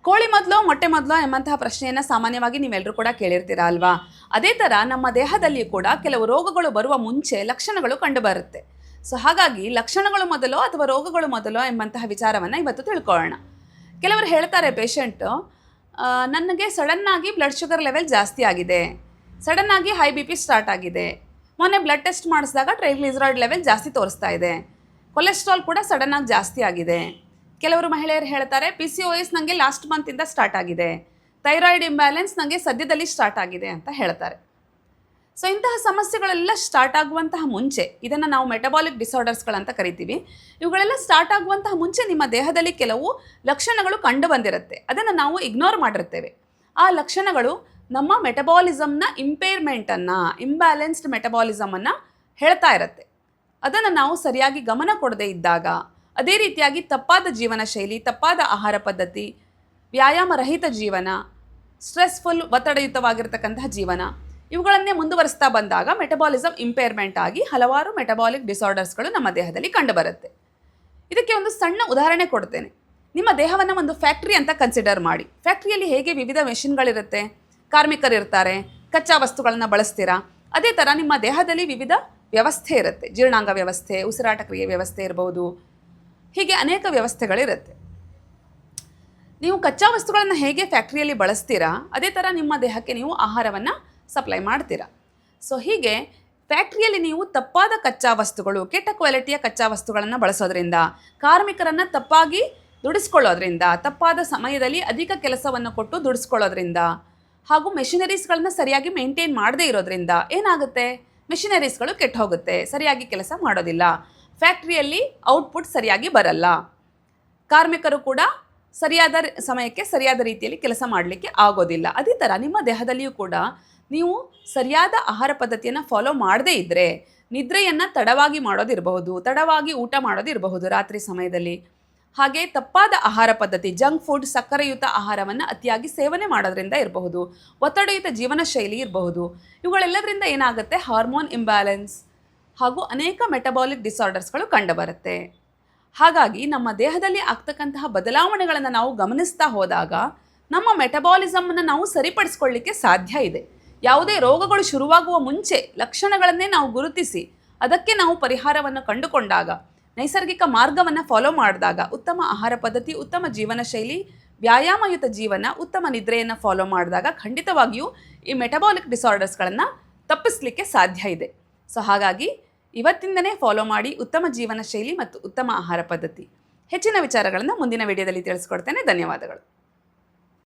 ಕೋಳಿ ಮೊದಲು ಮೊಟ್ಟೆ ಮೊದಲು ಎಂಬಂತಹ ಪ್ರಶ್ನೆಯನ್ನು ಸಾಮಾನ್ಯವಾಗಿ ನೀವೆಲ್ಲರೂ ಕೂಡ ಕೇಳಿರ್ತೀರಾ ಅಲ್ವಾ? ಅದೇ ಥರ ನಮ್ಮ ದೇಹದಲ್ಲಿ ಕೂಡ ಕೆಲವು ರೋಗಗಳು ಬರುವ ಮುಂಚೆ ಲಕ್ಷಣಗಳು ಕಂಡುಬರುತ್ತೆ. ಸೊ ಹಾಗಾಗಿ ಲಕ್ಷಣಗಳು ಮೊದಲೋ ಅಥವಾ ರೋಗಗಳು ಮೊದಲೋ ಎಂಬಂತಹ ವಿಚಾರವನ್ನು ಇವತ್ತು ತಿಳ್ಕೊಳ್ಳೋಣ. ಕೆಲವರು ಹೇಳ್ತಾರೆ ಪೇಷಂಟು, ನನಗೆ ಸಡನ್ನಾಗಿ ಬ್ಲಡ್ ಶುಗರ್ ಲೆವೆಲ್ ಜಾಸ್ತಿ ಆಗಿದೆ, ಸಡನ್ನಾಗಿ ಹೈ ಬಿ ಪಿ ಸ್ಟಾರ್ಟ್ ಆಗಿದೆ, ಮೊನ್ನೆ ಬ್ಲಡ್ ಟೆಸ್ಟ್ ಮಾಡಿಸಿದಾಗ ಟ್ರೈಗ್ಲಿಸರೈಡ್ ಲೆವೆಲ್ ಜಾಸ್ತಿ ತೋರಿಸ್ತಾ ಇದೆ, ಕೊಲೆಸ್ಟ್ರಾಲ್ ಕೂಡ ಸಡನ್ನಾಗಿ ಜಾಸ್ತಿ ಆಗಿದೆ. ಕೆಲವರು ಮಹಿಳೆಯರು ಹೇಳ್ತಾರೆ PCOS ನನಗೆ ಲಾಸ್ಟ್ ಮಂತಿಂದ ಸ್ಟಾರ್ಟ್ ಆಗಿದೆ, ಥೈರಾಯ್ಡ್ ಇಂಬ್ಯಾಲೆನ್ಸ್ ನನಗೆ ಸದ್ಯದಲ್ಲಿ ಸ್ಟಾರ್ಟ್ ಆಗಿದೆ ಅಂತ ಹೇಳ್ತಾರೆ. ಸೊ ಇಂತಹ ಸಮಸ್ಯೆಗಳೆಲ್ಲ ಸ್ಟಾರ್ಟ್ ಆಗುವಂತಹ ಮುಂಚೆ, ಇದನ್ನು ನಾವು ಮೆಟಬಾಲಿಕ್ ಡಿಸಾರ್ಡರ್ಸ್ಗಳಂತ ಕರಿತೀವಿ, ಇವುಗಳೆಲ್ಲ ಸ್ಟಾರ್ಟ್ ಆಗುವಂತಹ ಮುಂಚೆ ನಿಮ್ಮ ದೇಹದಲ್ಲಿ ಕೆಲವು ಲಕ್ಷಣಗಳು ಕಂಡು ಬಂದಿರುತ್ತೆ. ಅದನ್ನು ನಾವು ಇಗ್ನೋರ್ ಮಾಡಿರ್ತೇವೆ. ಆ ಲಕ್ಷಣಗಳು ನಮ್ಮ ಮೆಟಬಾಲಿಸಮ್ನ ಇಂಪೇರ್ಮೆಂಟನ್ನು, ಇಂಬ್ಯಾಲೆನ್ಸ್ಡ್ ಮೆಟಬಾಲಿಸಮನ್ನು ಹೇಳ್ತಾ ಇರುತ್ತೆ. ಅದನ್ನು ನಾವು ಸರಿಯಾಗಿ ಗಮನ ಕೊಡದೇ ಇದ್ದಾಗ, ಅದೇ ರೀತಿಯಾಗಿ ತಪ್ಪಾದ ಜೀವನ ಶೈಲಿ, ತಪ್ಪಾದ ಆಹಾರ ಪದ್ಧತಿ, ವ್ಯಾಯಾಮ ರಹಿತ ಜೀವನ, ಸ್ಟ್ರೆಸ್ಫುಲ್ ಒತ್ತಡಯುತವಾಗಿರ್ತಕ್ಕಂತಹ ಜೀವನ, ಇವುಗಳನ್ನೇ ಮುಂದುವರಿಸ್ತಾ ಬಂದಾಗ ಮೆಟಬಾಲಿಸಮ್ ಇಂಪೇರ್ಮೆಂಟ್ ಆಗಿ ಹಲವಾರು ಮೆಟಬಾಲಿಕ್ ಡಿಸಾರ್ಡರ್ಸ್ಗಳು ನಮ್ಮ ದೇಹದಲ್ಲಿ ಕಂಡುಬರುತ್ತೆ. ಇದಕ್ಕೆ ಒಂದು ಸಣ್ಣ ಉದಾಹರಣೆ ಕೊಡ್ತೇನೆ. ನಿಮ್ಮ ದೇಹವನ್ನು ಒಂದು ಫ್ಯಾಕ್ಟ್ರಿ ಅಂತ ಕನ್ಸಿಡರ್ ಮಾಡಿ. ಫ್ಯಾಕ್ಟ್ರಿಯಲ್ಲಿ ಹೇಗೆ ವಿವಿಧ ಮೆಷಿನ್ಗಳಿರುತ್ತೆ, ಕಾರ್ಮಿಕರಿರ್ತಾರೆ, ಕಚ್ಚಾ ವಸ್ತುಗಳನ್ನು ಬಳಸ್ತೀರಾ, ಅದೇ ಥರ ನಿಮ್ಮ ದೇಹದಲ್ಲಿ ವಿವಿಧ ವ್ಯವಸ್ಥೆ ಇರುತ್ತೆ. ಜೀರ್ಣಾಂಗ ವ್ಯವಸ್ಥೆ, ಉಸಿರಾಟ ಕ್ರಿಯೆ ವ್ಯವಸ್ಥೆ ಇರಬಹುದು, ಹೀಗೆ ಅನೇಕ ವ್ಯವಸ್ಥೆಗಳಿರುತ್ತೆ. ನೀವು ಕಚ್ಚಾ ವಸ್ತುಗಳನ್ನು ಹೇಗೆ ಫ್ಯಾಕ್ಟ್ರಿಯಲ್ಲಿ ಬಳಸ್ತೀರಾ, ಅದೇ ಥರ ನಿಮ್ಮ ದೇಹಕ್ಕೆ ನೀವು ಆಹಾರವನ್ನು ಸಪ್ಲೈ ಮಾಡ್ತೀರಾ. ಸೊ ಹೀಗೆ ಫ್ಯಾಕ್ಟ್ರಿಯಲ್ಲಿ ನೀವು ತಪ್ಪಾದ ಕಚ್ಚಾ ವಸ್ತುಗಳು, ಕೆಟ್ಟ ಕ್ವಾಲಿಟಿಯ ಕಚ್ಚಾ ವಸ್ತುಗಳನ್ನು ಬಳಸೋದ್ರಿಂದ, ಕಾರ್ಮಿಕರನ್ನು ತಪ್ಪಾಗಿ ದುಡಿಸ್ಕೊಳ್ಳೋದ್ರಿಂದ, ತಪ್ಪಾದ ಸಮಯದಲ್ಲಿ ಅಧಿಕ ಕೆಲಸವನ್ನು ಕೊಟ್ಟು ದುಡಿಸ್ಕೊಳ್ಳೋದ್ರಿಂದ, ಹಾಗೂ ಮೆಷಿನರೀಸ್ಗಳನ್ನ ಸರಿಯಾಗಿ ಮೇಂಟೈನ್ ಮಾಡದೇ ಇರೋದ್ರಿಂದ ಏನಾಗುತ್ತೆ, ಮೆಷಿನರೀಸ್ಗಳು ಕೆಟ್ಟು ಹೋಗುತ್ತೆ, ಸರಿಯಾಗಿ ಕೆಲಸ ಮಾಡೋದಿಲ್ಲ, ಫ್ಯಾಕ್ಟ್ರಿಯಲ್ಲಿ ಔಟ್ಪುಟ್ ಸರಿಯಾಗಿ ಬರಲ್ಲ, ಕಾರ್ಮಿಕರು ಕೂಡ ಸರಿಯಾದ ಸಮಯಕ್ಕೆ ಸರಿಯಾದ ರೀತಿಯಲ್ಲಿ ಕೆಲಸ ಮಾಡಲಿಕ್ಕೆ ಆಗೋದಿಲ್ಲ. ಅದೇ ಥರ ನಿಮ್ಮ ದೇಹದಲ್ಲಿಯೂ ಕೂಡ ನೀವು ಸರಿಯಾದ ಆಹಾರ ಪದ್ಧತಿಯನ್ನು ಫಾಲೋ ಮಾಡದೇ ಇದ್ದರೆ, ನಿದ್ರೆಯನ್ನು ತಡವಾಗಿ ಮಾಡೋದಿರಬಹುದು, ತಡವಾಗಿ ಊಟ ಮಾಡೋದಿರಬಹುದು ರಾತ್ರಿ ಸಮಯದಲ್ಲಿ, ಹಾಗೆ ತಪ್ಪಾದ ಆಹಾರ ಪದ್ಧತಿ, ಜಂಕ್ ಫುಡ್, ಸಕ್ಕರೆಯುತ ಆಹಾರವನ್ನು ಅತಿಯಾಗಿ ಸೇವನೆ ಮಾಡೋದ್ರಿಂದ ಇರಬಹುದು, ಒತ್ತಡಯುತ ಜೀವನ ಶೈಲಿ ಇರಬಹುದು. ಇವುಗಳೆಲ್ಲದರಿಂದ ಏನಾಗುತ್ತೆ, ಹಾರ್ಮೋನ್ ಇಂಬ್ಯಾಲೆನ್ಸ್ ಹಾಗೂ ಅನೇಕ ಮೆಟಬಾಲಿಕ್ ಡಿಸಾರ್ಡರ್ಸ್ಗಳು ಕಂಡುಬರುತ್ತೆ. ಹಾಗಾಗಿ ನಮ್ಮ ದೇಹದಲ್ಲಿ ಆಗ್ತಕ್ಕಂತಹ ಬದಲಾವಣೆಗಳನ್ನು ನಾವು ಗಮನಿಸ್ತಾ ಹೋದಾಗ ನಮ್ಮ ಮೆಟಬಾಲಿಸಮನ್ನು ನಾವು ಸರಿಪಡಿಸ್ಕೊಳ್ಳಿಕ್ಕೆ ಸಾಧ್ಯ ಇದೆ. ಯಾವುದೇ ರೋಗಗಳು ಶುರುವಾಗುವ ಮುಂಚೆ ಲಕ್ಷಣಗಳನ್ನೇ ನಾವು ಗುರುತಿಸಿ ಅದಕ್ಕೆ ನಾವು ಪರಿಹಾರವನ್ನು ಕಂಡುಕೊಂಡಾಗ, ನೈಸರ್ಗಿಕ ಮಾರ್ಗವನ್ನು ಫಾಲೋ ಮಾಡಿದಾಗ, ಉತ್ತಮ ಆಹಾರ ಪದ್ಧತಿ, ಉತ್ತಮ ಜೀವನ ಶೈಲಿ, ವ್ಯಾಯಾಮಯುತ ಜೀವನ, ಉತ್ತಮ ನಿದ್ರೆಯನ್ನು ಫಾಲೋ ಮಾಡಿದಾಗ ಖಂಡಿತವಾಗಿಯೂ ಈ ಮೆಟಬಾಲಿಕ್ ಡಿಸಾರ್ಡರ್ಸ್ಗಳನ್ನು ತಪ್ಪಿಸಲಿಕ್ಕೆ ಸಾಧ್ಯ ಇದೆ. ಸೊ ಹಾಗಾಗಿ ಇವತ್ತಿಂದನೇ ಫಾಲೋ ಮಾಡಿ ಉತ್ತಮ ಜೀವನ ಶೈಲಿ ಮತ್ತು ಉತ್ತಮ ಆಹಾರ ಪದ್ಧತಿ. ಹೆಚ್ಚಿನ ವಿಚಾರಗಳನ್ನು ಮುಂದಿನ ವಿಡಿಯೋದಲ್ಲಿ ತಿಳಿಸ್ಕೊಡ್ತೇನೆ. ಧನ್ಯವಾದಗಳು.